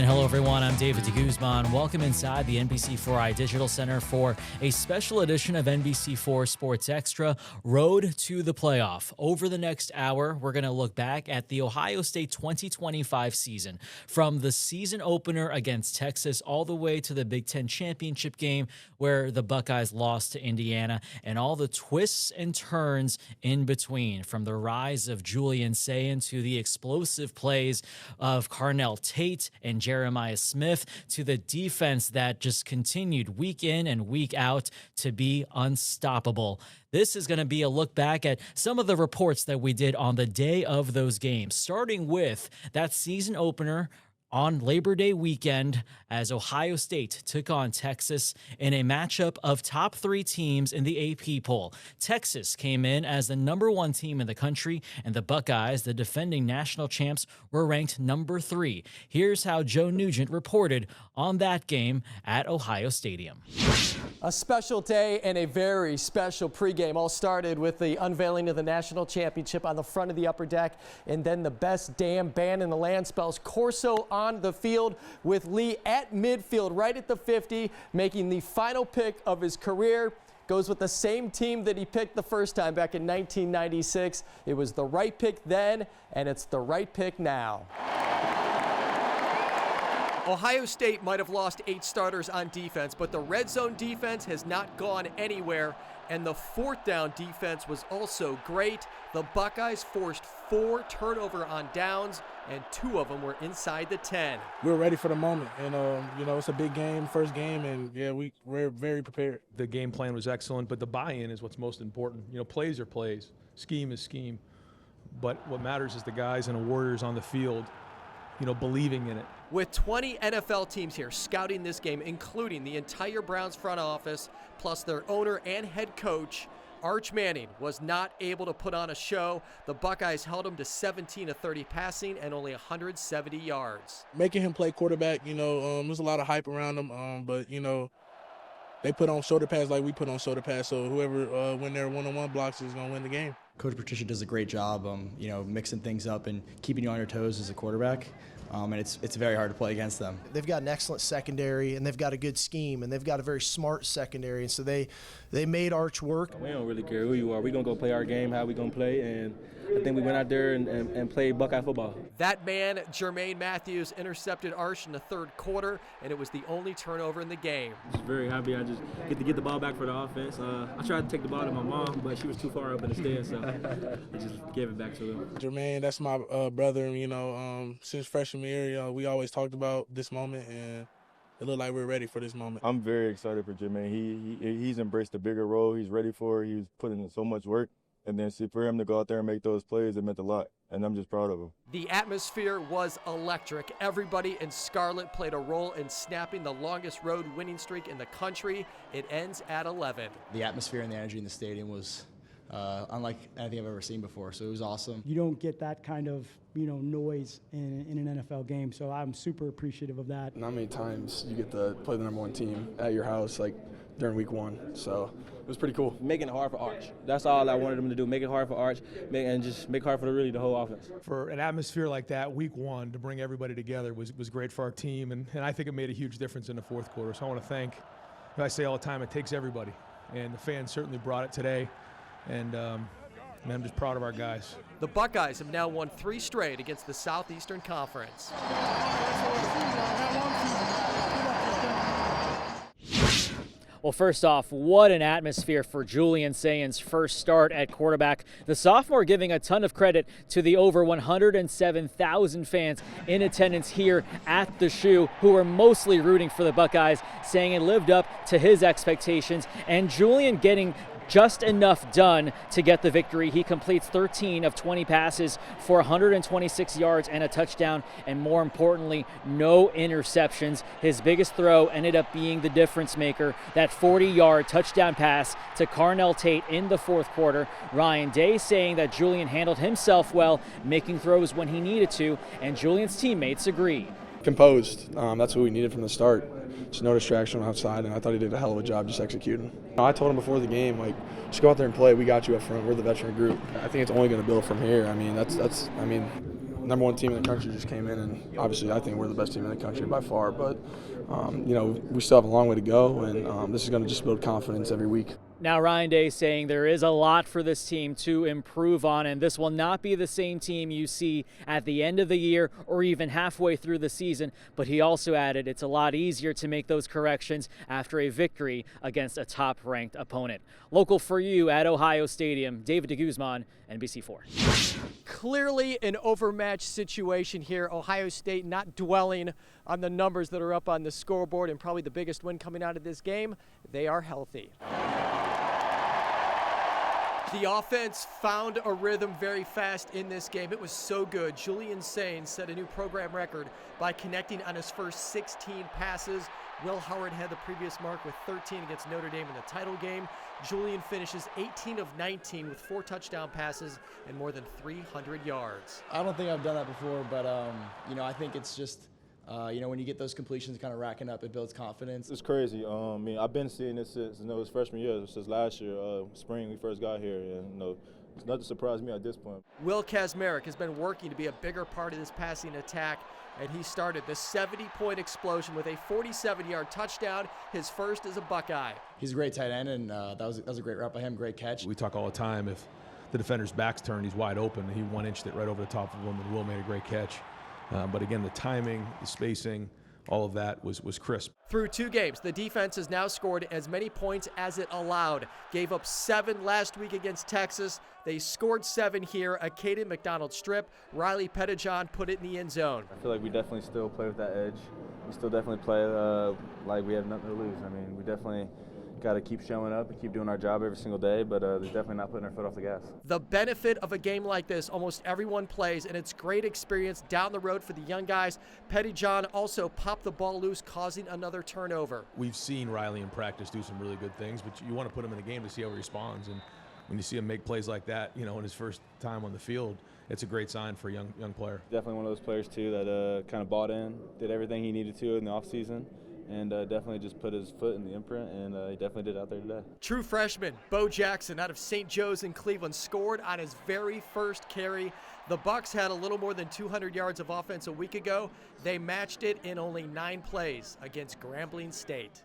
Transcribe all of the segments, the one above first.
And hello, everyone. I'm David de Guzman. Welcome inside the NBC4 Digital Center for a special edition of NBC4 Sports Extra, Road to the Playoff. Over the next hour, we're going to look back at the Ohio State 2025 season, from the season opener against Texas all the way to the Big Ten championship game where the Buckeyes lost to Indiana, and all the twists and turns in between, from the rise of Julian Sayin to the explosive plays of Carnell Tate and Jeremiah Smith, to the defense that just continued week in and week out to be unstoppable. This is going to be a look back at some of the reports that we did on the day of those games, starting with that season opener on Labor Day weekend as Ohio State took on Texas in a matchup of top three teams in the AP poll. Texas came in as the number one team in the country, and the Buckeyes, the defending national champs, were ranked number 3. Here's how Joe Nugent reported on that game at Ohio Stadium. A special day and a very special pregame. All started with the unveiling of the national championship on the front of the upper deck, and then the best damn band in the land spells Corso on the field with Lee at midfield right at the 50, making the final pick of his career. Goes with the same team that he picked the first time back in 1996. It was the right pick then, and it's the right pick now. Ohio State might have lost 8 starters on defense, but the red zone defense has not gone anywhere, and the fourth down defense was also great. The Buckeyes forced 4 turnover on downs, and 2 of them were inside the 10. We're ready for the moment, and it's a big game, first game, and yeah, we're very prepared. The game plan was excellent, but the buy-in is what's most important. Plays are plays, scheme is scheme, but what matters is the guys and the warriors on the field, believing in it. With 20 NFL teams here scouting this game, including the entire Browns front office, plus their owner and head coach, Arch Manning was not able to put on a show. The Buckeyes held him to 17 of 30 passing and only 170 yards. Making him play quarterback, there's a lot of hype around him, but, they put on shoulder pads like we put on shoulder pads, so whoever win their one-on-one blocks is going to win the game. Coach Patricia does a great job, mixing things up and keeping you on your toes as a quarterback. And it's very hard to play against them. They've got an excellent secondary, and they've got a good scheme, and they've got a very smart secondary, and so they made Arch work. We don't really care who you are. We're going to go play our game, how we're going to play, and I think we went out there and played Buckeye football. That man, Jermaine Matthews, intercepted Arch in the third quarter, and it was the only turnover in the game. I'm just very happy I just get the ball back for the offense. I tried to take the ball to my mom, but she was too far up in the stand, so I just gave it back to her. Jermaine, that's my brother, since freshman year, we always talked about this moment, and it looked like we're ready for this moment. I'm very excited for Jermaine. He's embraced a bigger role. He's ready for it. He's putting in so much work. And then for him to go out there and make those plays, it meant a lot. And I'm just proud of him. The atmosphere was electric. Everybody in Scarlet played a role in snapping the longest road winning streak in the country. It ends at 11. The atmosphere and the energy in the stadium was unlike anything I've ever seen before, so it was awesome. You don't get that kind of noise in an NFL game, so I'm super appreciative of that. Not many times you get to play the number 1 team at your house during week 1, so it was pretty cool. Making it hard for Arch. That's all I wanted them to do, make it hard for Arch, and just make it hard for the whole offense. For an atmosphere like that, week 1, to bring everybody together was great for our team, and I think it made a huge difference in the fourth quarter. So I want to thank, I say all the time, it takes everybody, and the fans certainly brought it today, and I'm just proud of our guys. The Buckeyes have now won 3 straight against the Southeastern Conference. Well, first off, what an atmosphere for Julian Sayin's first start at quarterback. The sophomore giving a ton of credit to the over 107,000 fans in attendance here at the Shoe, who were mostly rooting for the Buckeyes, saying it lived up to his expectations, and Julian getting just enough done to get the victory. He completes 13 of 20 passes for 126 yards and a touchdown, and more importantly, no interceptions. His biggest throw ended up being the difference maker, that 40-yard touchdown pass to Carnell Tate in the fourth quarter. Ryan Day saying that Julian handled himself well, making throws when he needed to, and Julian's teammates agree. Composed, that's what we needed from the start. Just no distraction outside, and I thought he did a hell of a job just executing. I told him before the game, just go out there and play. We got you up front. We're the veteran group. I think it's only going to build from here. Not number one team in the country just came in, and obviously I think we're the best team in the country by far. But you know, we still have a long way to go, and this is going to just build confidence every week. Now, Ryan Day saying there is a lot for this team to improve on, and this will not be the same team you see at the end of the year or even halfway through the season. But he also added it's a lot easier to make those corrections after a victory against a top-ranked opponent. Local for you at Ohio Stadium, David DeGuzman, NBC4. Clearly an overmatched situation here. Ohio State not dwelling on the numbers that are up on the scoreboard, and probably the biggest win coming out of this game, they are healthy. The offense found a rhythm very fast in this game. It was so good. Julian Sain set a new program record by connecting on his first 16 passes. Will Howard had the previous mark with 13 against Notre Dame in the title game. Julian finishes 18 of 19 with 4 touchdown passes and more than 300 yards. I don't think I've done that before, but you know, I think it's just you know, when you get those completions kind of racking up, it builds confidence. It's crazy. I mean, I've been seeing this since it was freshman year, since last year, spring we first got here, and you know, it's nothing surprised me at this point. Will Kazmarek has been working to be a bigger part of this passing attack, and he started the 70-point explosion with a 47-yard touchdown, his first as a Buckeye. He's a great tight end, and that was a great route by him, great catch. We talk all the time, if the defender's back's turned, he's wide open. He one-inched it right over the top of him, and Will made a great catch. But again, the timing, the spacing, all of that was crisp. Through 2 games, the defense has now scored as many points as it allowed. Gave up 7 last week against Texas. They scored 7 here. A Caden McDonald strip. Riley Pettijohn put it in the end zone. I feel like we definitely still play with that edge. We still definitely play like we have nothing to lose. I mean, we definitely got to keep showing up and keep doing our job every single day, but they're definitely not putting our foot off the gas. The benefit of a game like this, almost everyone plays, and it's great experience down the road for the young guys. Pettijohn also popped the ball loose, causing another turnover. We've seen Riley in practice do some really good things, but you want to put him in the game to see how he responds. And when you see him make plays like that, you know, in his first time on the field, it's a great sign for a young player. Definitely one of those players, too, that kind of bought in, did everything he needed to in the offseason. And definitely just put his foot in the imprint, and he definitely did it out there today. True freshman Bo Jackson out of St. Joe's in Cleveland scored on his very first carry. The Bucs had a little more than 200 yards of offense a week ago. They matched it in only 9 plays against Grambling State.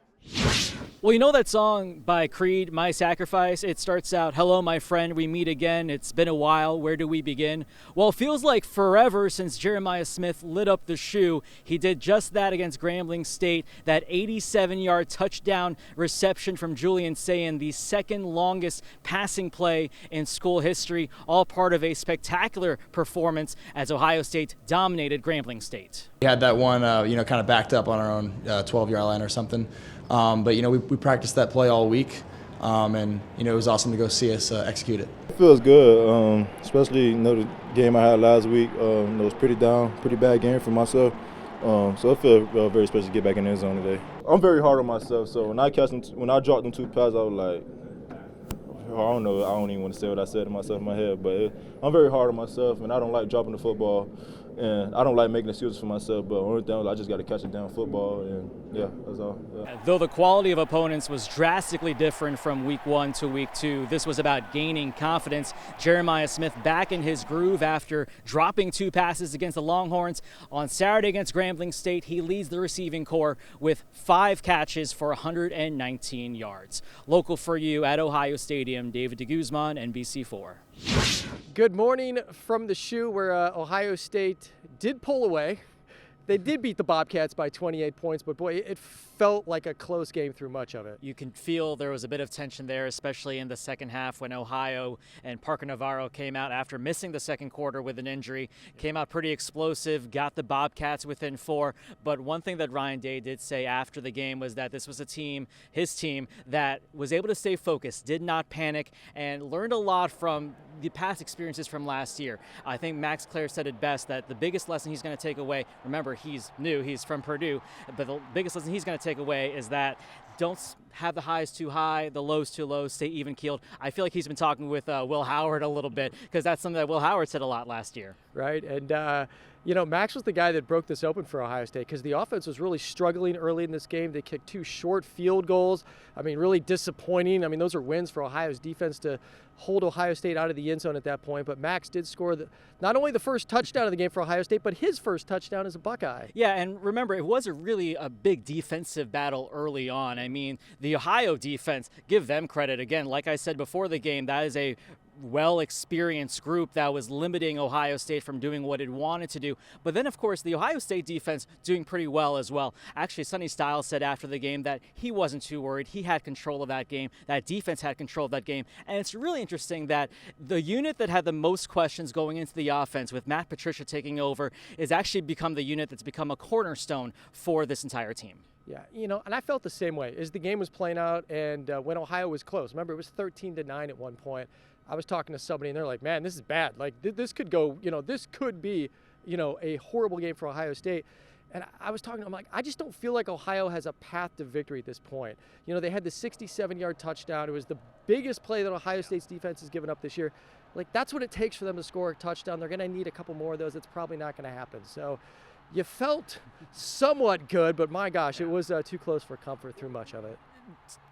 Well, you know that song by Creed, My Sacrifice? It starts out, hello, my friend, we meet again. It's been a while. Where do we begin? Well, it feels like forever since Jeremiah Smith lit up the shoe. He did just that against Grambling State. That 87-yard touchdown reception from Julian Sain, the second longest passing play in school history, all part of a spectacular performance as Ohio State dominated Grambling State. We had that one, you know, kind of backed up on our own 12-yard line or something. But, you know, we practiced that play all week, and, you know, it was awesome to go see us execute it. It feels good, especially, you know, the game I had last week. It was pretty bad game for myself. So it feels very special to get back in the end zone today. I'm very hard on myself, so when I dropped them 2 passes, I was like, I don't know, I don't even want to say what I said to myself in my head, but I'm very hard on myself, and I don't like dropping the football. And I don't like making excuses for myself, but only thing I just got to catch a damn football, and yeah, that's all. Yeah. Though the quality of opponents was drastically different from week 1 to week 2, this was about gaining confidence. Jeremiah Smith back in his groove after dropping 2 passes against the Longhorns. On Saturday against Grambling State, he leads the receiving corps with 5 catches for 119 yards. Local for you at Ohio Stadium, David DeGuzman, NBC4. Good morning from the shoe where Ohio State did pull away. They did beat the Bobcats by 28 points, but boy, it felt like a close game through much of it. You can feel there was a bit of tension there, especially in the second half when Ohio and Parker Navarro came out after missing the second quarter with an injury. Came out pretty explosive, got the Bobcats within 4. But one thing that Ryan Day did say after the game was that this was a team, his team, that was able to stay focused, did not panic, and learned a lot from the past experiences from last year. I think Max Clare said it best, that the biggest lesson he's going to take away, remember he's new, he's from Purdue, but the biggest lesson he's going to take away is that don't have the highs too high, the lows too low, stay even keeled. I feel like he's been talking with Will Howard a little bit, because that's something that Will Howard said a lot last year. Right, and You know, Max was the guy that broke this open for Ohio State because the offense was really struggling early in this game. They kicked 2 short field goals. I mean, really disappointing. I mean, those are wins for Ohio's defense to hold Ohio State out of the end zone at that point. But Max did score not only the first touchdown of the game for Ohio State, but his first touchdown as a Buckeye. Yeah, and remember, it was a big defensive battle early on. I mean, the Ohio defense, give them credit. Again, like I said before the game, that is a well-experienced group that was limiting Ohio State from doing what it wanted to do. But then, of course, the Ohio State defense doing pretty well as well. Actually, Sonny Styles said after the game that he wasn't too worried. He had control of that game. That defense had control of that game. And it's really interesting that the unit that had the most questions going into the offense, with Matt Patricia taking over, is actually become the unit that's become a cornerstone for this entire team. Yeah, you know, and I felt the same way as the game was playing out and when Ohio was close. Remember, it was 13-9 at one point. I was talking to somebody, and they're like, man, this is bad. Like, this could go, you know, this could be, you know, a horrible game for Ohio State. And I was talking to them, like, I just don't feel like Ohio has a path to victory at this point. You know, they had the 67-yard touchdown. It was the biggest play that Ohio State's defense has given up this year. Like, that's what it takes for them to score a touchdown. They're going to need a couple more of those. It's probably not going to happen. So you felt somewhat good, but my gosh, it was too close for comfort through much of it.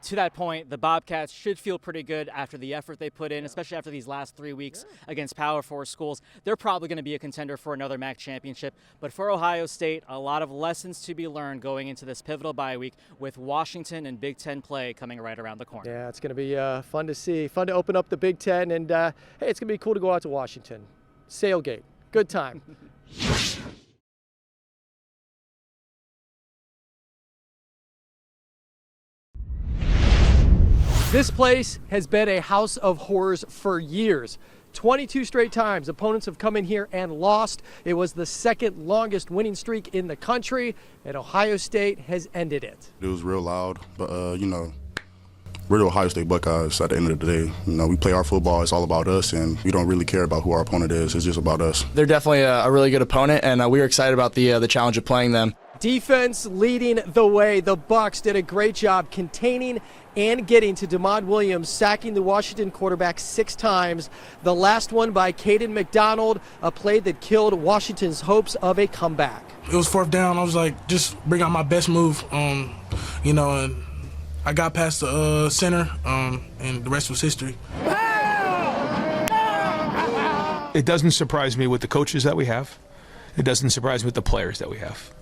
To that point, the Bobcats should feel pretty good after the effort they put in, especially after these last 3 weeks against Power 4 schools. They're probably going to be a contender for another MAC championship. But for Ohio State, a lot of lessons to be learned going into this pivotal bye week with Washington and Big Ten play coming right around the corner. Yeah, it's going to be fun to see, fun to open up the Big Ten. And, hey, it's going to be cool to go out to Washington. Sailgate. Good time. This place has been a house of horrors for years. 22 straight times opponents have come in here and lost. It was the second longest winning streak in the country, and Ohio State has ended it. It was real loud, but you know, we're the Ohio State Buckeyes at the end of the day. You know, we play our football. It's all about us, and we don't really care about who our opponent is. It's just about us. They're definitely a really good opponent, and we were excited about the challenge of playing them. Defense leading the way. The Bucs did a great job containing and getting to DeMond Williams, sacking the Washington quarterback 6 times. The last one by Caden McDonald, a play that killed Washington's hopes of a comeback. It was 4th down. I was like, just bring out my best move, you know, and I got past the center, and the rest was history. It doesn't surprise me with the coaches that we have. It doesn't surprise me with the players that we have.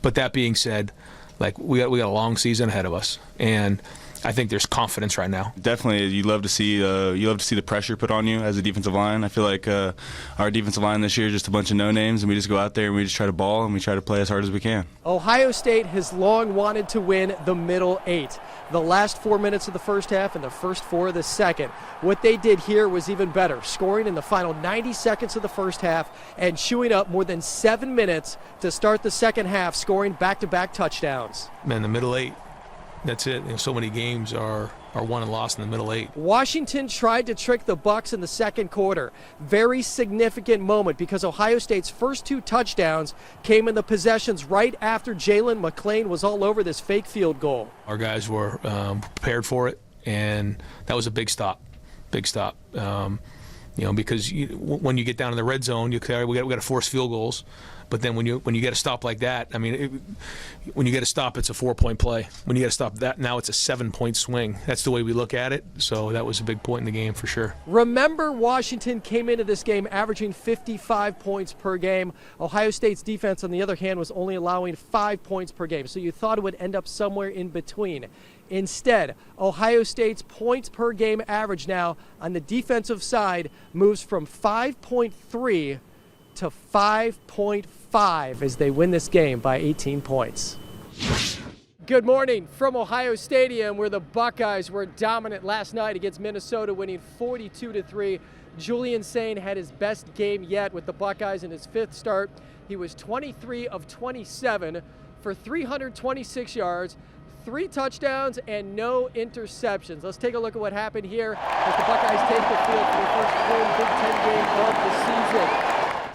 But that being said, like we got a long season ahead of us, and I think there's confidence right now. Definitely, you love to see the pressure put on you as a defensive line. I feel like our defensive line this year is just a bunch of no names, and we just go out there and we just try to ball and we try to play as hard as we can. Ohio State has long wanted to win the middle 8. The last 4 minutes of the first half and the first 4 of the second. What they did here was even better, scoring in the final 90 seconds of the first half and chewing up more than 7 minutes to start the second half, scoring back-to-back touchdowns. Man, the middle 8. That's it. You know, so many games are won and lost in the middle 8. Washington tried to trick the Bucs in the second quarter. Very significant moment because Ohio State's first 2 touchdowns came in the possessions right after Jalen McClain was all over this fake field goal. Our guys were prepared for it, and that was a big stop. Big stop. You know, because when you get down in the red zone, we got to force field goals. But then when you get a stop like that, I mean, when you get a stop, it's a 4-point play. When you get a stop, now it's a 7-point swing. That's the way we look at it. So that was a big point in the game for sure. Remember, Washington came into this game averaging 55 points per game. Ohio State's defense, on the other hand, was only allowing 5 points per game. So you thought it would end up somewhere in between. Instead, Ohio State's points per game average now on the defensive side moves from 5.3 to 5.5 as they win this game by 18 points. Good morning from Ohio Stadium, where the Buckeyes were dominant last night against Minnesota, winning 42-3. Julian Sain had his best game yet with the Buckeyes in his 5th start. He was 23 of 27 for 326 yards, 3 touchdowns, and no interceptions. Let's take a look at what happened here as the Buckeyes take the field for their first home Big Ten game of the season.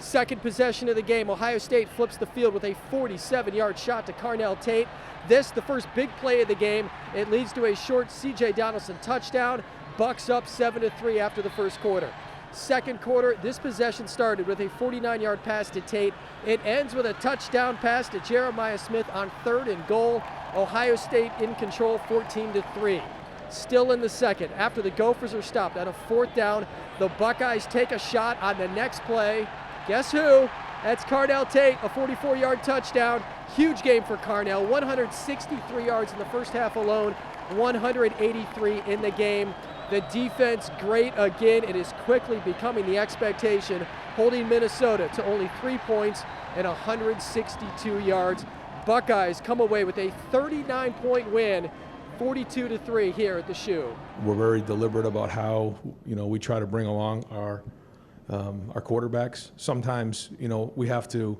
Second possession of the game, Ohio State flips the field with a 47-yard shot to Carnell Tate. This, the first big play of the game. It leads to a short C.J. Donaldson touchdown. Bucks up 7-3 after the first quarter. second quarter. This possession started with a 49-yard pass to Tate. It ends with a touchdown pass to Jeremiah Smith on 3rd and goal. Ohio State in control, 14-3. Still in the second, after the Gophers are stopped on a 4th down, the Buckeyes take a shot on the next play. Guess who? That's Carnell Tate, a 44-yard touchdown. Huge game for Carnell, 163 yards in the first half alone, 183 in the game. The defense great again. It is quickly becoming the expectation, holding Minnesota to only 3 points and 162 yards. Buckeyes come away with a 39-point win, 42-3 here at the Shoe. We're very deliberate about how we try to bring along our quarterbacks. Sometimes we have to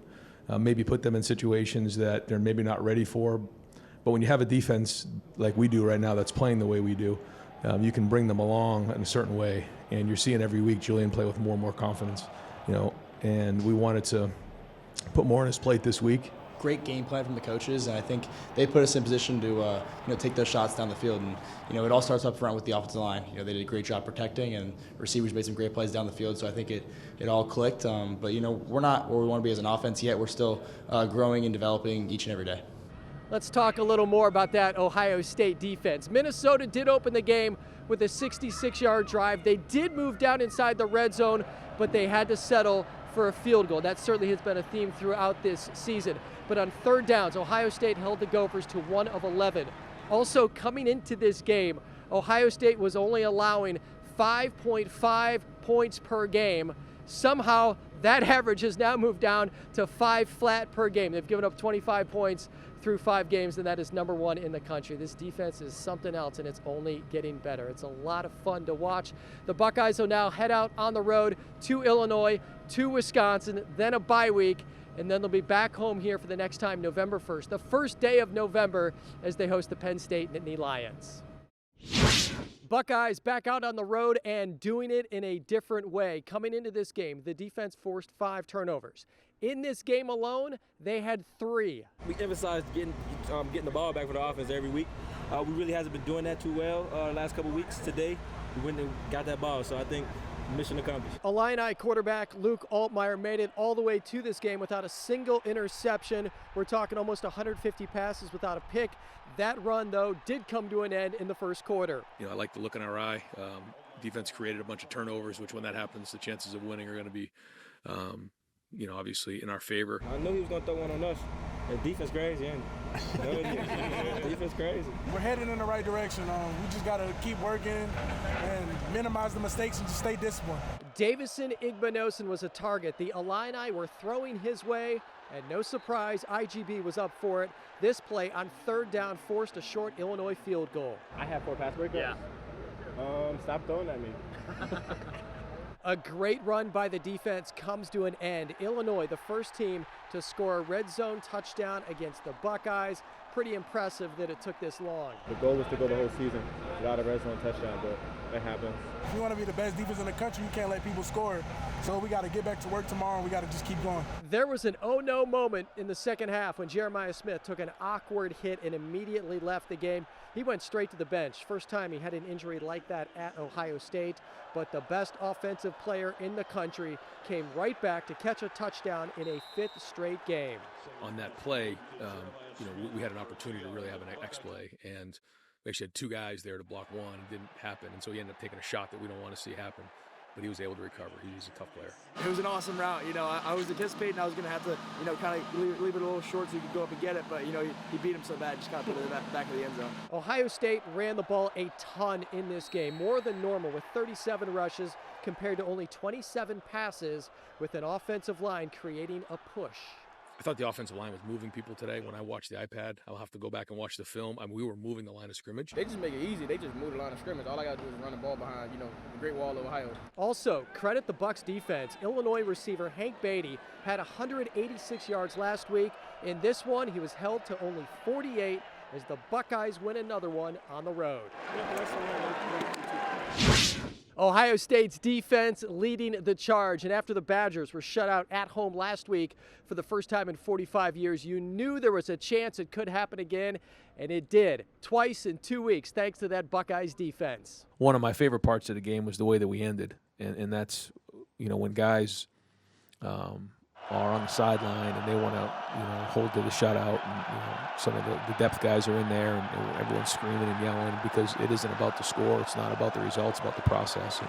maybe put them in situations that they're maybe not ready for. But when you have a defense like we do right now that's playing the way we do, you can bring them along in a certain way. And you're seeing every week Julian play with more and more confidence. And we wanted to put more on his plate this week. Great game plan from the coaches, and I think they put us in position to take those shots down the field. And it all starts up front with the offensive line. They did a great job protecting, and receivers made some great plays down the field. So I think it all clicked. But we're not where we want to be as an offense yet. We're still growing and developing each and every day. Let's talk a little more about that Ohio State defense. Minnesota did open the game with a 66-yard drive. They did move down inside the red zone, but they had to settle for a field goal. That certainly has been a theme throughout this season. But on 3rd downs, Ohio State held the Gophers to 1 of 11. Also, coming into this game, Ohio State was only allowing 5.5 points per game. Somehow, that average has now moved down to 5 flat per game. They've given up 25 points through 5 games, and that is number 1 in the country. This defense is something else, and it's only getting better. It's a lot of fun to watch. The Buckeyes will now head out on the road to Illinois, to Wisconsin, then a bye week, and then they'll be back home here for the next time, November 1st, the first day of November, as they host the Penn State Nittany Lions. Buckeyes back out on the road and doing it in a different way. Coming into this game, the defense forced 5 turnovers. In this game alone, they had 3. We emphasized getting the ball back for the offense every week. We really hasn't been doing that too well the last couple weeks. Today, we went and got that ball, so I think mission accomplished. Illini quarterback Luke Altmaier made it all the way to this game without a single interception. We're talking almost 150 passes without a pick. That run, though, did come to an end in the first quarter. I like the look in our eye. Defense created a bunch of turnovers, which when that happens, the chances of winning are going to be, obviously in our favor. I knew he was going to throw one on us. The defense crazy, ain't it? Defense crazy. We're heading in the right direction. We just got to keep working and minimize the mistakes and just stay disciplined. Davison Igbinosun was a target. The Illini were throwing his way, and no surprise, IGB was up for it. This play on 3rd down forced a short Illinois field goal. I have 4 pass breakups. Yeah. Stop throwing at me. A great run by the defense comes to an end. Illinois, the first team to score a red zone touchdown against the Buckeyes. Pretty impressive that it took this long. The goal was to go the whole season without a red zone touchdown, but that happens. If you want to be the best defense in the country, you can't let people score. So we got to get back to work tomorrow, and we got to just keep going. There was an oh-no moment in the second half when Jeremiah Smith took an awkward hit and immediately left the game. He went straight to the bench. First time he had an injury like that at Ohio State, but the best offensive player in the country came right back to catch a touchdown in a 5th straight game. On that play, we had an opportunity to really have an X-play, and we actually had 2 guys there to block one. It didn't happen, and so he ended up taking a shot that we don't want to see happen. But he was able to recover. He's a tough player. It was an awesome route. I was anticipating I was going to have to, kind of leave it a little short so he could go up and get it. But, he beat him so bad, just kind of put it in the back of the end zone. Ohio State ran the ball a ton in this game, more than normal, with 37 rushes compared to only 27 passes, with an offensive line creating a push. I thought the offensive line was moving people today. When I watched the iPad, I'll have to go back and watch the film. I mean, we were moving the line of scrimmage. They just make it easy. They just move the line of scrimmage. All I got to do is run the ball behind, the Great Wall of Ohio. Also, credit the Bucs defense. Illinois receiver Hank Beatty had 186 yards last week. In this one, he was held to only 48 as the Buckeyes win another one on the road. Ohio State's defense leading the charge, and after the Badgers were shut out at home last week for the first time in 45 years, you knew there was a chance it could happen again, and it did, twice in 2 weeks, thanks to that Buckeyes defense. One of my favorite parts of the game was the way that we ended, and that's when guys are on the sideline and they want to, hold to the shutout, and some of the depth guys are in there, and everyone's screaming and yelling because it isn't about the score. It's not about the results. It's about the process,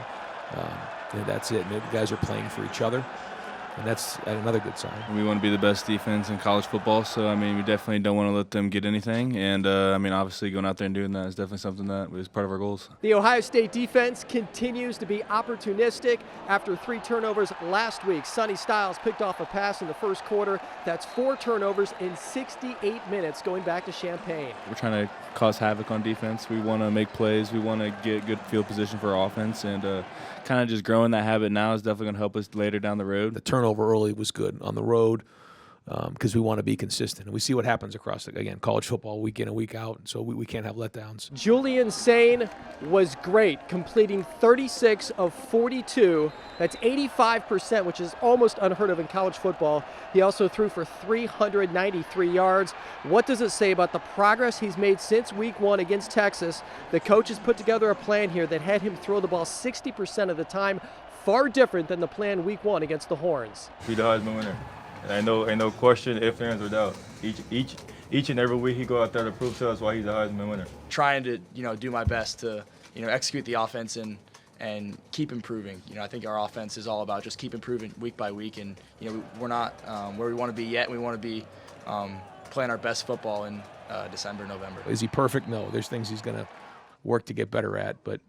and that's it. And the guys are playing for each other. And that's another good sign. We want to be the best defense in college football, so, we definitely don't want to let them get anything. And, obviously going out there and doing that is definitely something that is part of our goals. The Ohio State defense continues to be opportunistic after 3 turnovers last week. Sonny Styles picked off a pass in the first quarter. That's 4 turnovers in 68 minutes going back to Champaign. We're trying to cause havoc on defense. We want to make plays. We want to get good field position for our offense, and kind of just growing that habit now is definitely going to help us later down the road. The turnover early was good on the road because we want to be consistent. And we see what happens across, college football week in and week out, so we can't have letdowns. Julian Sain was great, completing 36 of 42. That's 85%, which is almost unheard of in college football. He also threw for 393 yards. What does it say about the progress he's made since week 1 against Texas? The coaches put together a plan here that had him throw the ball 60% of the time, far different than the plan week 1 against the Horns. Be the Heisman winner. And I know, ain't no question, if, ands, or doubt. Each and every week he go out there to prove to us why he's a Heisman winner. Trying to, do my best to, execute the offense and keep improving. I think our offense is all about just keep improving week by week. And, we're not where we want to be yet. We want to be playing our best football in December, November. Is he perfect? No. There's things he's going to work to get better at, but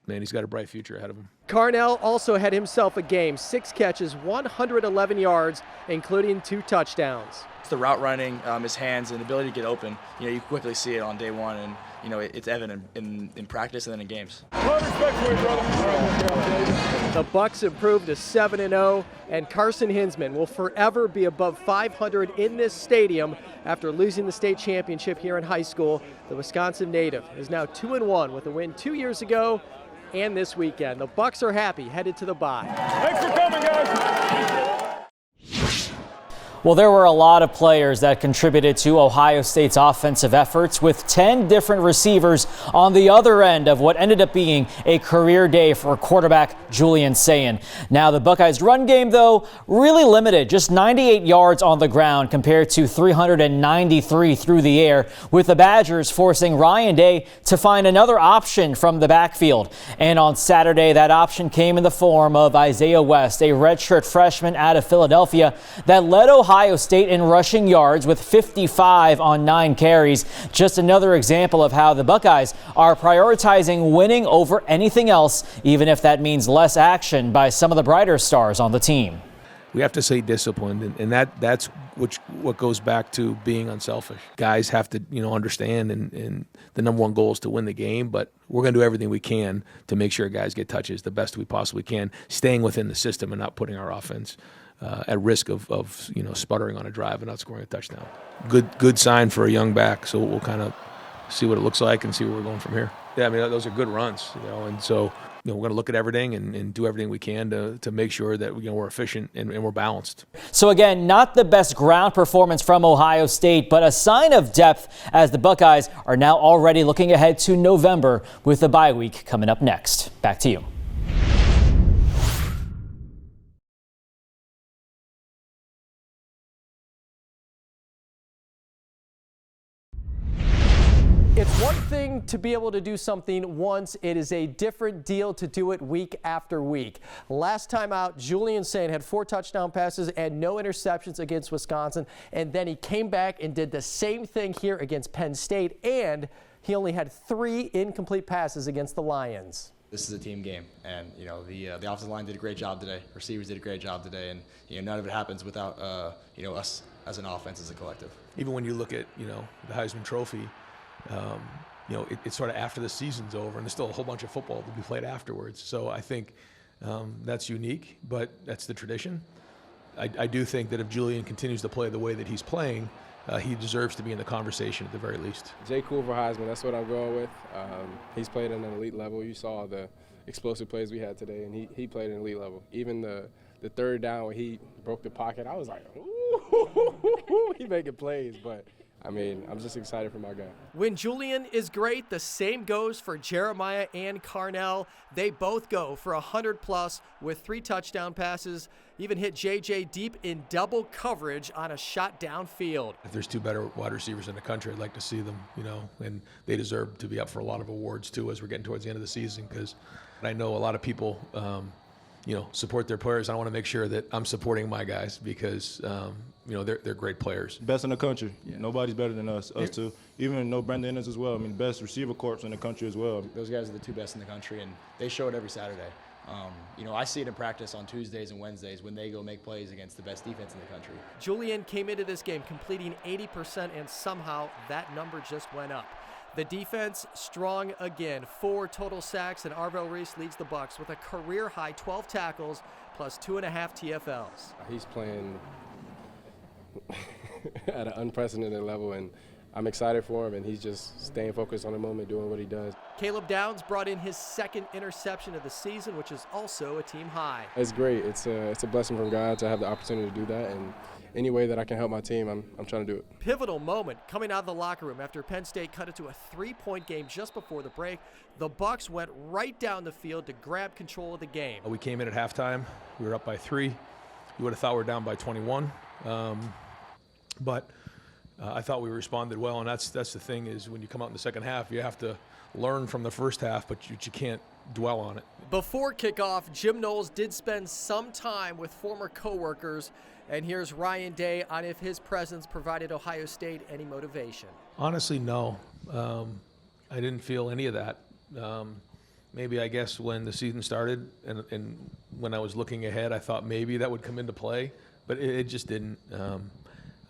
man, he's got a bright future ahead of him. Carnell also had himself a game, 6 catches, 111 yards, including 2 touchdowns. It's the route running, his hands, and ability to get open. You quickly see it on day 1, and it's evident in practice and then in games. The Bucks improved to 7-0, and Carson Hinsman will forever be above 500 in this stadium after losing the state championship here in high school. The Wisconsin native is now 2-1 with a win 2 years ago and this weekend. The Bucks are happy, headed to the bye. Thanks for coming, guys. Well, there were a lot of players that contributed to Ohio State's offensive efforts, with 10 different receivers on the other end of what ended up being a career day for quarterback Julian Sain. Now, the Buckeyes' run game, though, really limited, just 98 yards on the ground compared to 393 through the air, with the Badgers forcing Ryan Day to find another option from the backfield. And on Saturday, that option came in the form of Isaiah West, a redshirt freshman out of Philadelphia that led Ohio State in rushing yards with 55 on 9 carries. Just another example of how the Buckeyes are prioritizing winning over anything else, even if that means less action by some of the brighter stars on the team. We have to stay disciplined, and that's what goes back to being unselfish. Guys have to, understand, and the number one goal is to win the game, but we're going to do everything we can to make sure guys get touches the best we possibly can, staying within the system and not putting our offense at risk of sputtering on a drive and not scoring a touchdown. Good sign for a young back, so we'll kind of see what it looks like and see where we're going from here. Yeah, those are good runs, and so we're going to look at everything and do everything we can to make sure that we're efficient and we're balanced. So again, not the best ground performance from Ohio State, but a sign of depth as the Buckeyes are now already looking ahead to November with the bye week coming up next. Back to you. It's one thing to be able to do something once. It is a different deal to do it week after week. Last time out, Julian Sain had 4 touchdown passes and no interceptions against Wisconsin. And then he came back and did the same thing here against Penn State. And he only had 3 incomplete passes against the Lions. This is a team game, and the offensive line did a great job today. Receivers did a great job today, and none of it happens without us as an offense, as a collective. Even when you look at the Heisman Trophy. It's sort of after the season's over, and there's still a whole bunch of football to be played afterwards. So I think that's unique, but that's the tradition. I do think that if Julian continues to play the way that he's playing, he deserves to be in the conversation at the very least. Jay Cool for Heisman, that's what I'm going with. He's played at an elite level. You saw the explosive plays we had today, and he played at an elite level. Even the third down when he broke the pocket, I was like, ooh, he making plays, but I mean, I'm just excited for my guy. When Julian is great, the same goes for Jeremiah and Carnell. They both go for 100+ with 3 touchdown passes, even hit JJ deep in double coverage on a shot downfield. If there's 2 better wide receivers in the country, I'd like to see them, and they deserve to be up for a lot of awards too as we're getting towards the end of the season, because I know a lot of people, support their players. I want to make sure that I'm supporting my guys because, they're great players. Best in the country. Yeah. Nobody's better than us two. Even Brandon Ennis as well. I mean, best receiver corps in the country as well. Those guys are the 2 best in the country, and they show it every Saturday. I see it in practice on Tuesdays and Wednesdays when they go make plays against the best defense in the country. Julian came into this game completing 80%, and somehow that number just went up. The defense strong again, 4 total sacks, and Arvell Reese leads the Bucs with a career-high 12 tackles plus 2.5 TFLs. He's playing at an unprecedented level, and I'm excited for him, and he's just staying focused on the moment, doing what he does. Caleb Downs brought in his 2nd interception of the season, which is also a team high. It's great. It's a blessing from God to have the opportunity to do that, and any way that I can help my team, I'm trying to do it. Pivotal moment coming out of the locker room after Penn State cut it to a 3-point game just before the break. The Bucs went right down the field to grab control of the game. We came in at halftime. We were up by 3. You would have thought we were down by 21. But I thought we responded well, and that's the thing is when you come out in the second half, you have to learn from the first half, but you can't dwell on it. Before kickoff, Jim Knowles did spend some time with former coworkers, and here's Ryan Day on if his presence provided Ohio State any motivation. Honestly, no. I didn't feel any of that. Maybe I guess when the season started and when I was looking ahead, I thought maybe that would come into play, but it just didn't.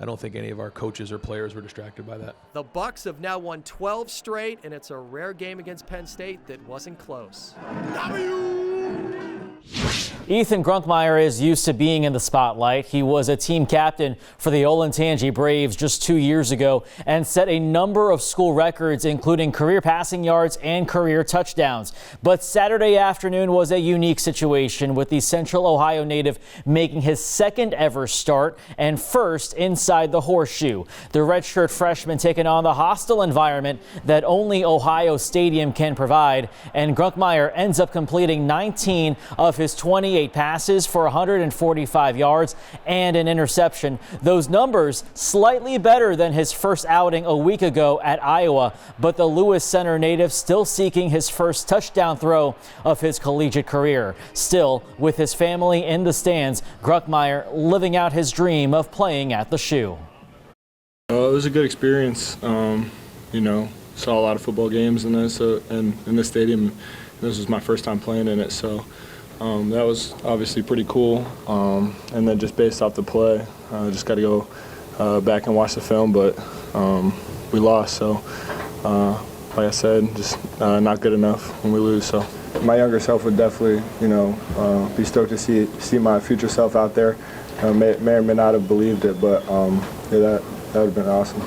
I don't think any of our coaches or players were distracted by that. The Bucs have now won 12 straight, and it's a rare game against Penn State that wasn't close. Ethan Grunkmeyer is used to being in the spotlight. He was a team captain for the Olentangy Braves just 2 years ago and set a number of school records, including career passing yards and career touchdowns. But Saturday afternoon was a unique situation, with the Central Ohio native making his 2nd ever start and 1st inside the horseshoe. The redshirt freshman taking on the hostile environment that only Ohio Stadium can provide, and Grunkmeyer ends up completing 19 of his 28 passes for 145 yards and an interception. Those numbers slightly better than his first outing a week ago at Iowa, but the Lewis Center native still seeking his first touchdown throw of his collegiate career. Still, with his family in the stands, Grunkmeyer living out his dream of playing at the Shoe. It was a good experience. Saw a lot of football games in this stadium. This was my first time playing in it, so that was obviously pretty cool. And then just based off the play, just got to go back and watch the film, but we lost. So, like I said, just not good enough when we lose. So, my younger self would definitely, be stoked to see my future self out there. May or may not have believed it, but that would have been awesome.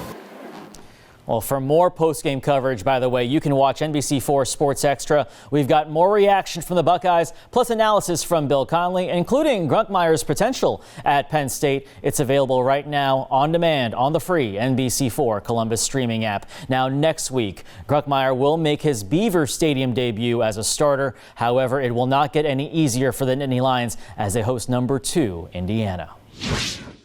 Well, for more post-game coverage, by the way, you can watch NBC4 Sports Extra. We've got more reaction from the Buckeyes, plus analysis from Bill Conley, including Grunkmeyer's potential at Penn State. It's available right now on demand on the free NBC4 Columbus streaming app. Now, next week, Grunkmeyer will make his Beaver Stadium debut as a starter. However, it will not get any easier for the Nittany Lions as they host number 2 Indiana.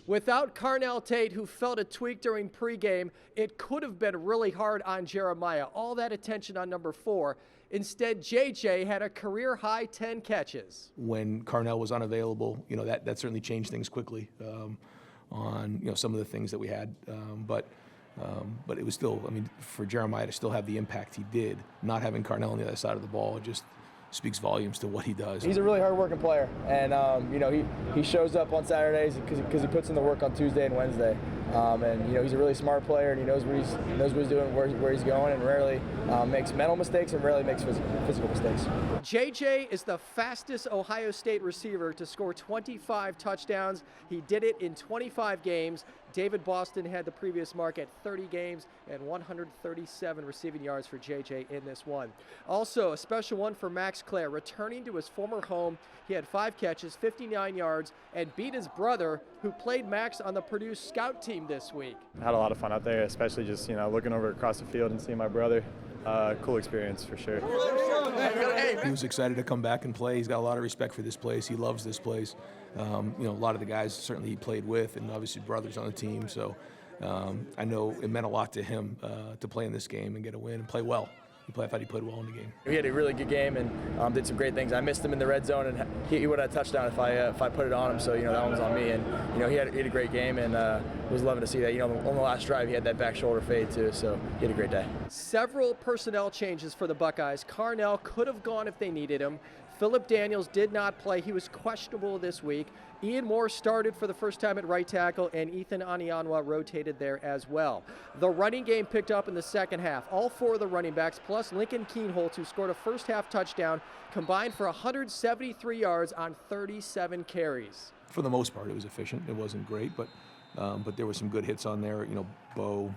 Without Carnell Tate, who felt a tweak during pregame, it could have been really hard on Jeremiah. All that attention on number 4. Instead, JJ had a career-high 10 catches. When Carnell was unavailable, that certainly changed things quickly on some of the things that we had. But it was still, for Jeremiah to still have the impact he did, not having Carnell on the other side of the ball, it just speaks volumes to what he does. He's a really hard-working player, and he shows up on Saturdays because he puts in the work on Tuesday and Wednesday. He's a really smart player, and he knows what he's doing, where he's going, and rarely makes mental mistakes and rarely makes physical mistakes. JJ is the fastest Ohio State receiver to score 25 touchdowns. He did it in 25 games. David Boston had the previous mark at 30 games and 137 receiving yards for JJ in this one. Also, a special one for Max Clare, returning to his former home. He had 5 catches, 59 yards, and beat his brother who played Max on the Purdue scout team this week. I had a lot of fun out there, especially just, looking over across the field and seeing my brother. Cool experience for sure. He was excited to come back and play. He's got a lot of respect for this place. He loves this place. A lot of the guys certainly he played with, and obviously brothers on the team. So I know it meant a lot to him to play in this game and get a win and play well. I thought he played well in the game. He had a really good game and did some great things. I missed him in the red zone, and he would have had a touchdown if I put it on him. So that one was on me. And he had a great game, and was loving to see that. On the last drive, he had that back shoulder fade too. So he had a great day. Several personnel changes for the Buckeyes. Carnell could have gone if they needed him. Philip Daniels did not play. He was questionable this week. Ian Moore started for the first time at right tackle, and Ethan Anianwa rotated there as well. The running game picked up in the second half. All four of the running backs, plus Lincoln Keenholtz, who scored a first half touchdown, combined for 173 yards on 37 carries. For the most part, it was efficient. It wasn't great, but there were some good hits on there. Bo,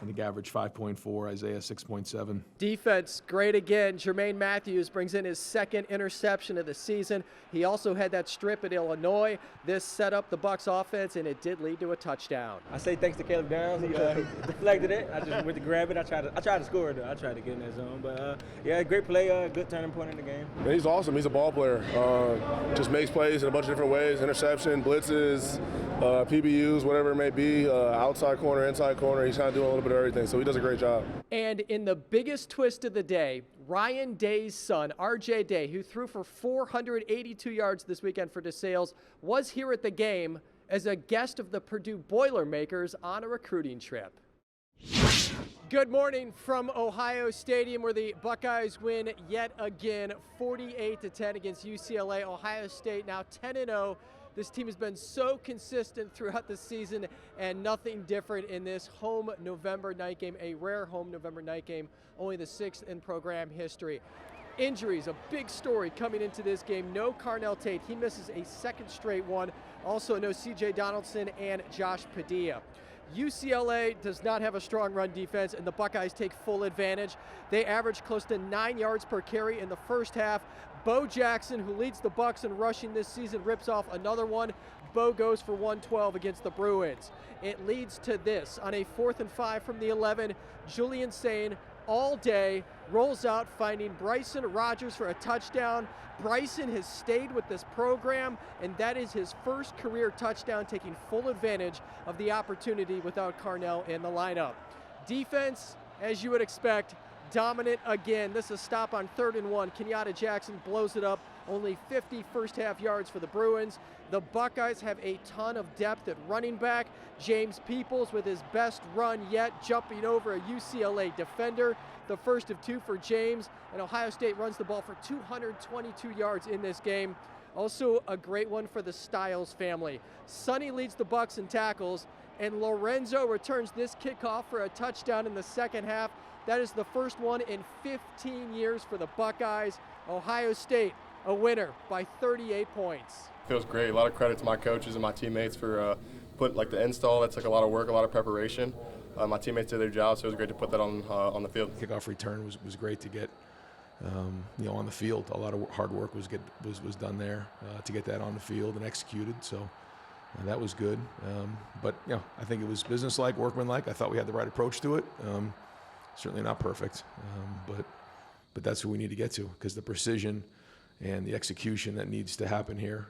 I think, averaged 5.4, Isaiah 6.7. Defense, great again. Jermaine Matthews brings in his second interception of the season. He also had that strip at Illinois. This set up the Bucs offense, and it did lead to a touchdown. I say thanks to Caleb Downs. He deflected it. I just went to grab it. I tried to score it, though. I tried to get in that zone. But, great play, good turning point in the game. Man, he's awesome. He's a ball player. Just makes plays in a bunch of different ways. Interception, blitzes, PBUs, whatever it may be, outside corner, inside corner. He's kind of doing a little bit of everything, so he does a great job. And in the biggest twist of the day, Ryan Day's son, RJ Day, who threw for 482 yards this weekend for DeSales, was here at the game as a guest of the Purdue Boilermakers on a recruiting trip. Good morning from Ohio Stadium, where the Buckeyes win yet again, 48-10 against UCLA. Ohio State now 10-0. This team has been so consistent throughout the season, and nothing different in this home November night game, a rare home November night game, only the 6th in program history. Injuries, a big story coming into this game. No Carnell Tate. He misses a second straight one. Also no C.J. Donaldson and Josh Padilla. UCLA does not have a strong run defense, and the Buckeyes take full advantage. They average close to 9 yards per carry in the first half. Bo Jackson, who leads the Bucs in rushing this season, rips off another one. Bo goes for 112 against the Bruins. It leads to this. On a 4th and 5 from the 11, Julian Sane all day rolls out, finding Bryson Rogers for a touchdown. Bryson has stayed with this program, and that is his first career touchdown, taking full advantage of the opportunity without Carnell in the lineup. Defense, as you would expect, dominant again. This is a stop on 3rd and 1. Kenyatta Jackson blows it up. Only 50 first half yards for the Bruins. The Buckeyes have a ton of depth at running back. James Peoples with his best run yet, jumping over a UCLA defender. The first of 2 for James, and Ohio State runs the ball for 222 yards in this game. Also a great one for the Styles family. Sonny leads the Bucs in tackles, and Lorenzo returns this kickoff for a touchdown in the second half. That is the first one in 15 years for the Buckeyes. Ohio State, a winner by 38 points. Feels great. A lot of credit to my coaches and my teammates for putting the install. That took a lot of work, a lot of preparation. My teammates did their job, so it was great to put that on the field. Kickoff return was great to get on the field. A lot of hard work was done there to get that on the field and executed. So that was good. But I think it was businesslike, workmanlike. I thought we had the right approach to it. Certainly not perfect, but that's who we need to get to, because the precision and the execution that needs to happen here,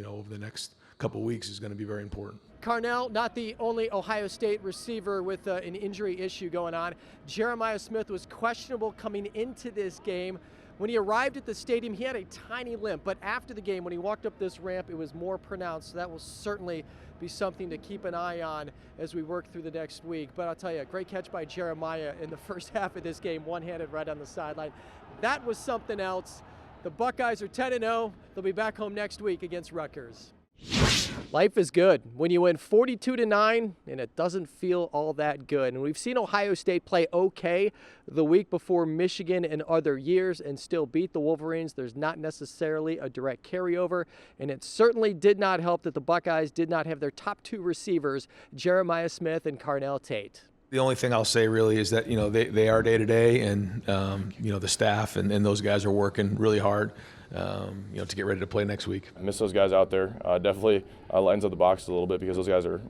over the next couple weeks is going to be very important. Carnell, not the only Ohio State receiver with an injury issue going on. Jeremiah Smith was questionable coming into this game. When he arrived at the stadium, he had a tiny limp, but after the game, when he walked up this ramp, it was more pronounced. So that will certainly be something to keep an eye on as we work through the next week. But I'll tell you, a great catch by Jeremiah in the first half of this game, one-handed right on the sideline. That was something else. The Buckeyes are 10-0. They'll be back home next week against Rutgers. Life is good when you win 42-9, and it doesn't feel all that good. And we've seen Ohio State play okay the week before Michigan and other years and still beat the Wolverines. There's not necessarily a direct carryover, and it certainly did not help that the Buckeyes did not have their top 2 receivers, Jeremiah Smith and Carnell Tate. The only thing I'll say really is that, they are day to day, and, the staff and those guys are working really hard, to get ready to play next week. I miss those guys out there. Definitely lightens up the box a little bit because those guys are,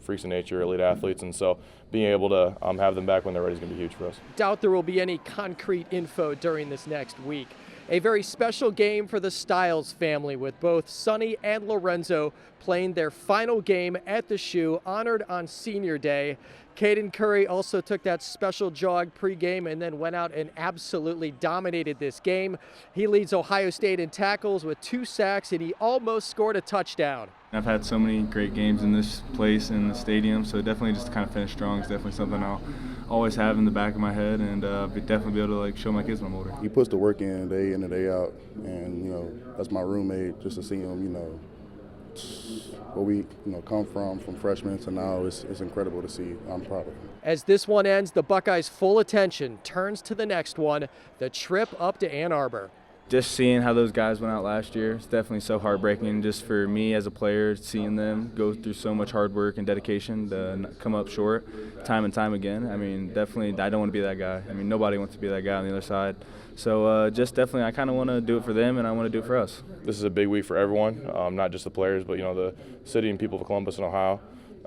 freaks of nature, elite athletes, and so being able to have them back when they're ready is going to be huge for us. Doubt there will be any concrete info during this next week. A very special game for the Styles family, with both Sonny and Lorenzo playing their final game at the Shoe, honored on Senior Day. Caden Curry also took that special jog pregame and then went out and absolutely dominated this game. He leads Ohio State in tackles with 2 sacks, and he almost scored a touchdown. I've had so many great games in this place, in the stadium, so definitely just to kind of finish strong is definitely something I'll always have in the back of my head, and definitely be able to show my kids when I'm older. He puts the work in day day out, and that's my roommate. Just to see him, where we come from freshmen to now, it's incredible to see. I'm proud of him. As this one ends, the Buckeyes' full attention turns to the next one, the trip up to Ann Arbor. Just seeing how those guys went out last year, it's definitely so heartbreaking just for me as a player, seeing them go through so much hard work and dedication to come up short time and time again. I mean, definitely I don't want to be that guy. I mean, nobody wants to be that guy on the other side. So just definitely I kind of want to do it for them, and I want to do it for us. This is a big week for everyone, not just the players, but, the city and people of Columbus and Ohio.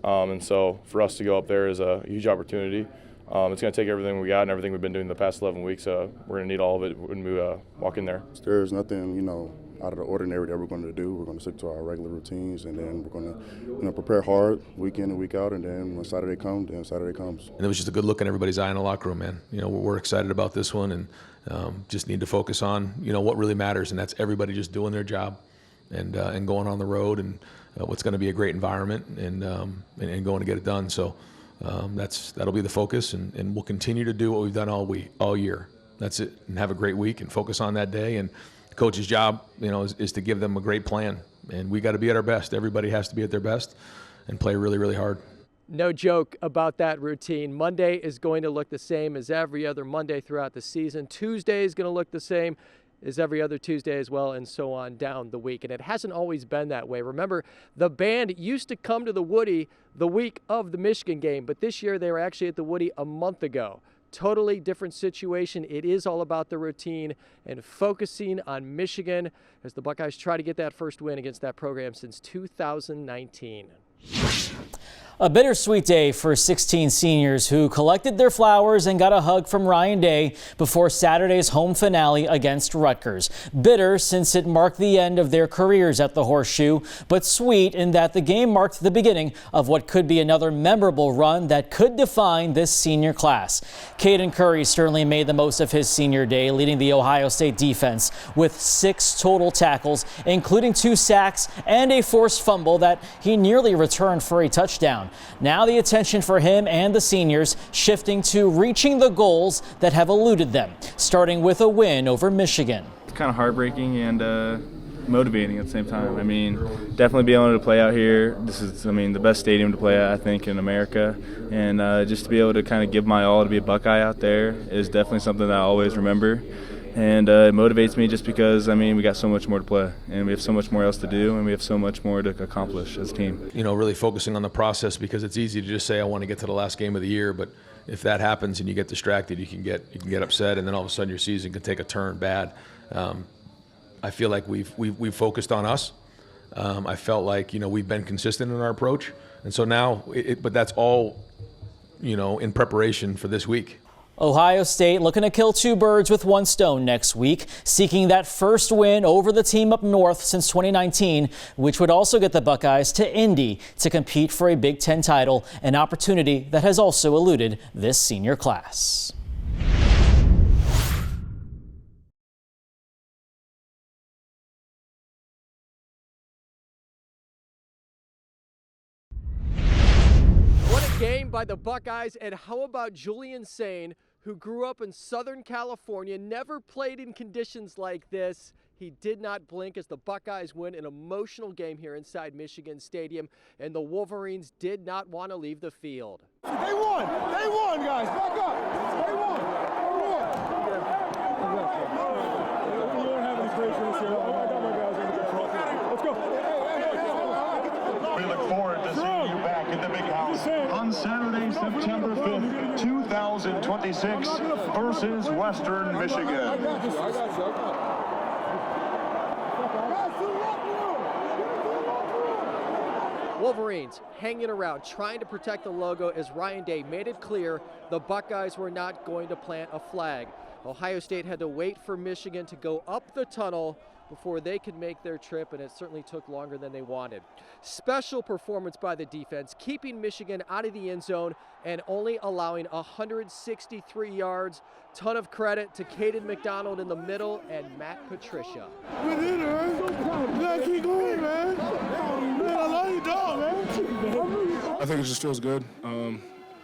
And so for us to go up there is a huge opportunity. It's going to take everything we got and everything we've been doing the past 11 weeks. We're going to need all of it when we walk in there. There's nothing, out of the ordinary that we're going to do. We're going to stick to our regular routines, and then we're going to, prepare hard week in and week out, and then when Saturday comes, then Saturday comes. And it was just a good look in everybody's eye in the locker room, man. We're excited about this one, and just need to focus on, what really matters, and that's everybody just doing their job and going on the road, and what's going to be a great environment, and going to get it done. So that'll be the focus, and we'll continue to do what we've done all year. That's it, and have a great week and focus on that day. And the coach's job, is to give them a great plan, and we got to be at our best. Everybody has to be at their best and play really, really hard. No joke about that routine. Monday is going to look the same as every other Monday throughout the season. Tuesday is going to look the same as every other Tuesday as well, and so on down the week. And it hasn't always been that way. Remember, the band used to come to the Woody the week of the Michigan game, but this year they were actually at the Woody a month ago. Totally different situation. It is all about the routine and focusing on Michigan as the Buckeyes try to get that first win against that program since 2019. A bittersweet day for 16 seniors who collected their flowers and got a hug from Ryan Day before Saturday's home finale against Rutgers. Bitter since it marked the end of their careers at the Horseshoe, but sweet in that the game marked the beginning of what could be another memorable run that could define this senior class. Caden Curry certainly made the most of his senior day, leading the Ohio State defense with 6 total tackles, including 2 sacks and a forced fumble that he nearly returned for a touchdown. Now the attention for him and the seniors shifting to reaching the goals that have eluded them, starting with a win over Michigan. It's kind of heartbreaking and motivating at the same time. I mean, definitely being able to play out here. This is, the best stadium to play at, I think, in America. And just to be able to kind of give my all to be a Buckeye out there is definitely something that I always remember. And it motivates me just because, we got so much more to play, and we have so much more else to do, and we have so much more to accomplish as a team. Really focusing on the process, because it's easy to just say I want to get to the last game of the year, but if that happens and you get distracted, you can get upset, and then all of a sudden your season can take a turn bad. I feel like we've focused on us. I felt like we've been consistent in our approach, and so now, but that's all in preparation for this week. Ohio State looking to kill 2 birds with 1 stone next week, seeking that first win over the team up north since 2019, which would also get the Buckeyes to Indy to compete for a Big Ten title, an opportunity that has also eluded this senior class. What a game by the Buckeyes, and how about Julian Sain, who grew up in Southern California, never played in conditions like this. He did not blink as the Buckeyes win an emotional game here inside Michigan Stadium, and the Wolverines did not want to leave the field. They won! They won, guys! Back up! They won! You don't have any patience here. I got my guys under control. Let's go! We look forward to seeing you back in the Big House on Saturday, September 5th, 2026 versus Western Michigan. Wolverines hanging around, trying to protect the logo as Ryan Day made it clear the Buckeyes were not going to plant a flag. Ohio State had to wait for Michigan to go up the tunnel before they could make their trip, and it certainly took longer than they wanted. Special performance by the defense, keeping Michigan out of the end zone and only allowing 163 yards. Ton of credit to Caden McDonald in the middle and Matt Patricia. We did it, man. You gotta keep going, man. Man, I love you, dog, man. I think it just feels good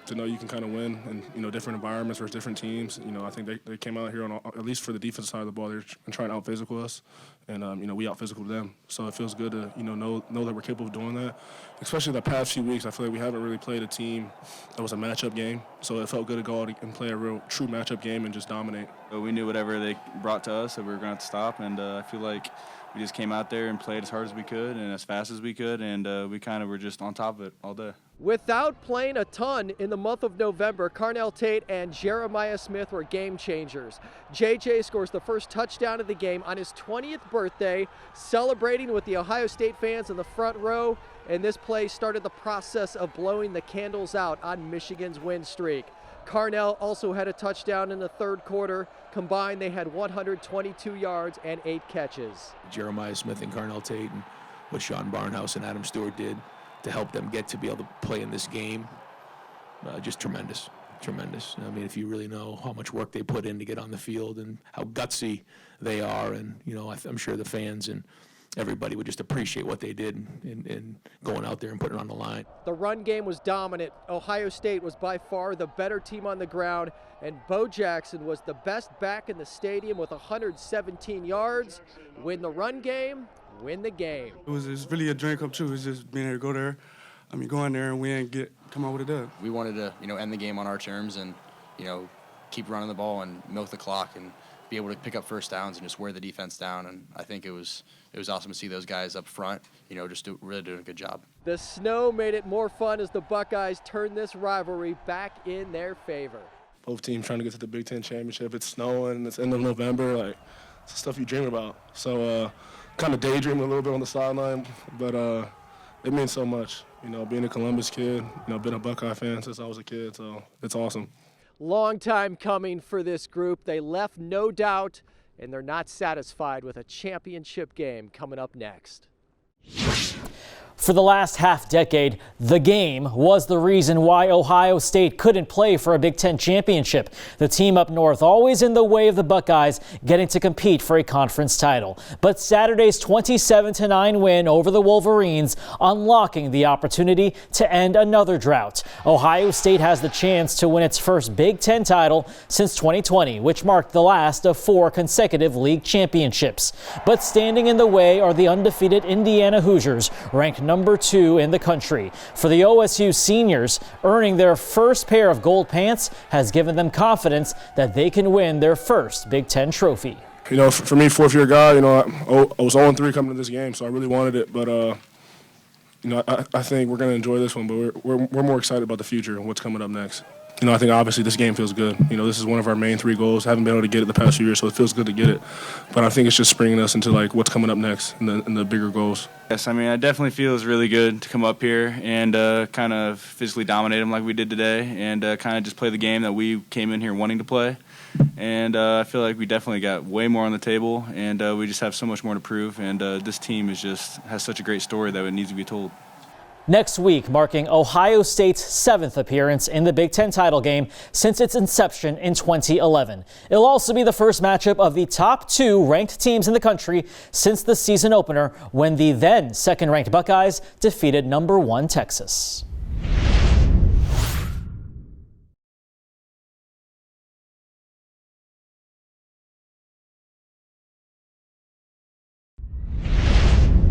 to know you can kind of win in different environments versus different teams. I think they came out here on at least for the defensive side of the ball, they're trying to out physical us, and we out physical them. So it feels good to know that we're capable of doing that. Especially the past few weeks, I feel like we haven't really played a team that was a matchup game. So it felt good to go out and play a real true matchup game and just dominate. We knew whatever they brought to us that we were going to have to stop, and I feel like we just came out there and played as hard as we could and as fast as we could, and we kind of were just on top of it all day. Without playing a ton in the month of November, Carnell Tate and Jeremiah Smith were game changers. JJ scores the first touchdown of the game on his 20th birthday, celebrating with the Ohio State fans in the front row, and this play started the process of blowing the candles out on Michigan's win streak. Carnell also had a touchdown in the third quarter. Combined, they had 122 yards and 8 catches. Jeremiah Smith and Carnell Tate and what Sean Barnhouse and Adam Stewart did to help them get to be able to play in this game, just tremendous. Tremendous. I mean, if you really know how much work they put in to get on the field and how gutsy they are, and I'm sure the fans and everybody would just appreciate what they did in going out there and putting it on the line. The run game was dominant. Ohio State was by far the better team on the ground, and Bo Jackson was the best back in the stadium with 117 yards. Win the run game, win the game. It's really a dream come true. It's just being able to go there, go in there and win, come out with a dub. We wanted to, end the game on our terms and, keep running the ball and milk the clock and be able to pick up first downs and just wear the defense down. And I think it was awesome to see those guys up front, just really doing a good job. The snow made it more fun as the Buckeyes turned this rivalry back in their favor. Both teams trying to get to the Big Ten championship. It's snowing. It's end of November. It's the stuff you dream about. So kind of daydreaming a little bit on the sideline, but it means so much. Being a Columbus kid, been a Buckeye fan since I was a kid, so it's awesome. Long time coming for this group. They left no doubt, and they're not satisfied with a championship game coming up next. For the last half decade, the game was the reason why Ohio State couldn't play for a Big Ten championship. The team up north always in the way of the Buckeyes getting to compete for a conference title. But Saturday's 27-9 win over the Wolverines unlocking the opportunity to end another drought. Ohio State has the chance to win its first Big Ten title since 2020, which marked the last of 4 consecutive league championships. But standing in the way are the undefeated Indiana Hoosiers, ranked number 2 in the country. For the OSU seniors, earning their first pair of gold pants has given them confidence that they can win their first Big Ten trophy. For me, fourth-year guy, I was 0-3 coming to this game, so I really wanted it. But, I think we're going to enjoy this one, but we're more excited about the future and what's coming up next. I think obviously this game feels good. This is one of our main 3 goals. Haven't been able to get it the past few years, so it feels good to get it. But I think it's just springing us into what's coming up next in the bigger goals. Yes, I definitely feel it's really good to come up here and kind of physically dominate them like we did today and kind of just play the game that we came in here wanting to play. And I feel like we definitely got way more on the table, and we just have so much more to prove. And this team has such a great story that it needs to be told. Next week, marking Ohio State's 7th appearance in the Big Ten title game since its inception in 2011. It'll also be the first matchup of the top 2 ranked teams in the country since the season opener, when the then second-ranked Buckeyes defeated number 1 Texas.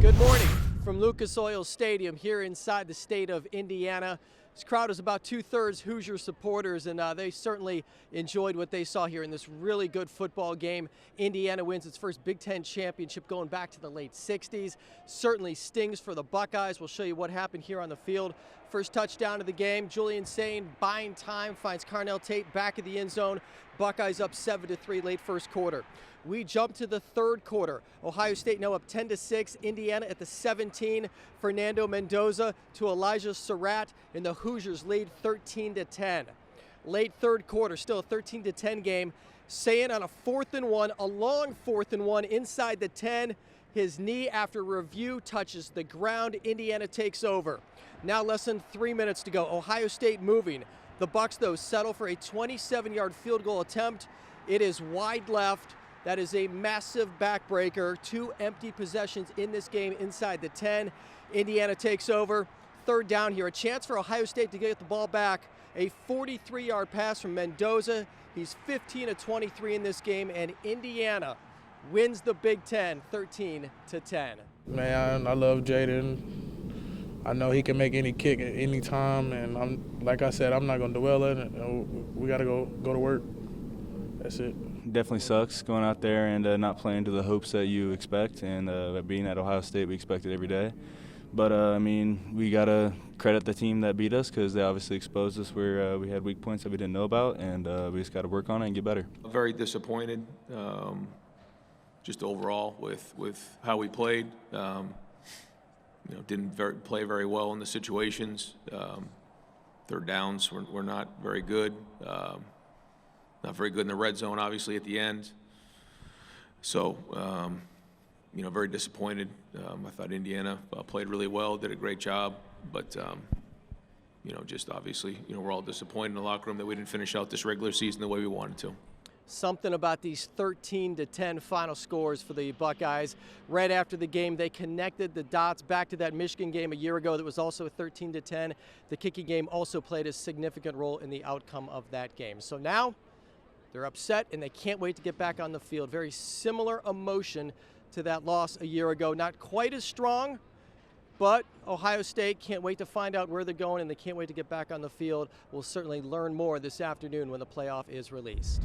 Good morning from Lucas Oil Stadium here inside the state of Indiana. This crowd is about 2/3 Hoosier supporters, and they certainly enjoyed what they saw here in this really good football game. Indiana wins its first Big Ten championship going back to the late 60s. Certainly stings for the Buckeyes. We'll show you what happened here on the field. First touchdown of the game. Julian Sain buying time, finds Carnell Tate back in the end zone. Buckeyes up 7-3 late first quarter. We jump to the third quarter. Ohio State now up 10-6. Indiana at the 17. Fernando Mendoza to Elijah Surratt, and the Hoosiers lead 13-10. Late third quarter, still a 13-10 game. Sain on a 4th and 1, a long 4th and 1 inside the 10. His knee after review touches the ground. Indiana takes over. Now less than 3 minutes to go. Ohio State moving. The Bucks, though, settle for a 27-yard field goal attempt. It is wide left. That is a massive backbreaker. 2 empty possessions in this game inside the 10. Indiana takes over. Third down here. A chance for Ohio State to get the ball back. A 43-yard pass from Mendoza. He's 15-23 in this game, and Indiana wins the Big Ten 13-10. Man, I love Jaden. I know he can make any kick at any time, and like I said, I'm not going to dwell on it. We got to go to work. That's it. Definitely sucks going out there and not playing to the hopes that you expect, and being at Ohio State, we expect it every day. But, I mean, we got to credit the team that beat us because they obviously exposed us where we had weak points that we didn't know about, and we just got to work on it and get better. Very disappointed, just overall with how we played. Didn't play very well in the situations. Third downs were not very good. Not very good in the red zone, obviously, at the end. So, very disappointed. I thought Indiana played really well, did a great job, but, just obviously, we're all disappointed in the locker room that we didn't finish out this regular season the way we wanted to. Something about these 13-10 final scores for the Buckeyes. Right after the game, they connected the dots back to that Michigan game a year ago that was also 13-10. The kicking game also played a significant role in the outcome of that game. So now they're upset and they can't wait to get back on the field. Very similar emotion to that loss a year ago. Not quite as strong, but Ohio State can't wait to find out where they're going, and they can't wait to get back on the field. We'll certainly learn more this afternoon when the playoff is released.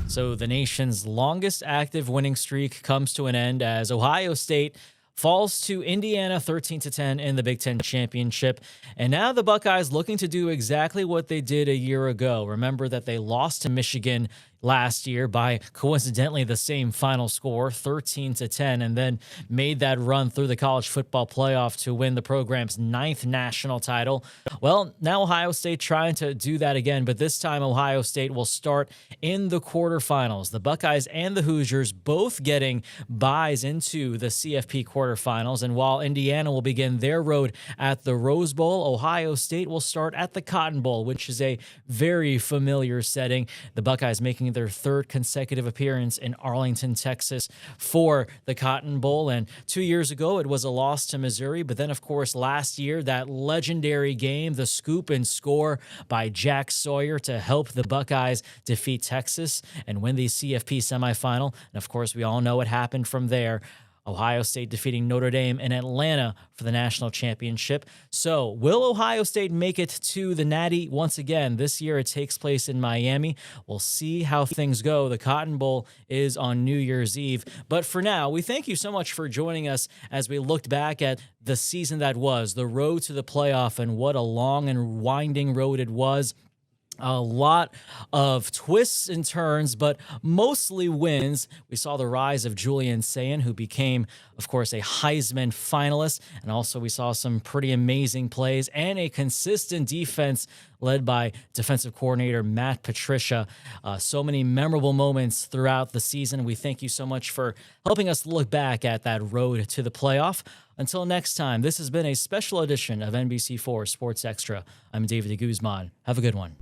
So the nation's longest active winning streak comes to an end as Ohio State falls to Indiana 13-10 in the Big Ten championship. And now the Buckeyes looking to do exactly what they did a year ago. Remember that they lost to Michigan last year by coincidentally the same final score, 13-10, and then made that run through the college football playoff to win the program's 9th national title. Well, now Ohio State trying to do that again, but this time Ohio State will start in the quarterfinals. The Buckeyes and the Hoosiers both getting byes into the CFP quarterfinals, and while Indiana will begin their road at the Rose Bowl, Ohio State will start at the Cotton Bowl, which is a very familiar setting. The Buckeyes making their 3rd consecutive appearance in Arlington, Texas for the Cotton Bowl. And 2 years ago, it was a loss to Missouri. But then, of course, last year, that legendary game, the scoop and score by Jack Sawyer to help the Buckeyes defeat Texas and win the CFP semifinal. And, of course, we all know what happened from there. Ohio State defeating Notre Dame in Atlanta for the national championship. So will Ohio State make it to the Natty once again? This year it takes place in Miami. We'll see how things go. The Cotton Bowl is on New Year's Eve. But for now, we thank you so much for joining us as we looked back at the season that was, the road to the playoff, and what a long and winding road it was. A lot of twists and turns, but mostly wins. We saw the rise of Julian Sain, who became, of course, a Heisman finalist. And also we saw some pretty amazing plays and a consistent defense led by defensive coordinator Matt Patricia. So many memorable moments throughout the season. We thank you so much for helping us look back at that road to the playoff. Until next time, this has been a special edition of NBC4 Sports Extra. I'm David Guzman. Have a good one.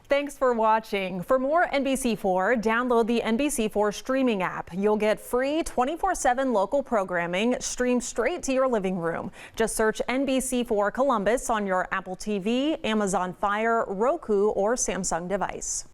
Thanks for watching. For more NBC4, download the NBC4 streaming app. You'll get free 24/7 local programming streamed straight to your living room. Just search NBC4 Columbus on your Apple TV, Amazon Fire, Roku, or Samsung device.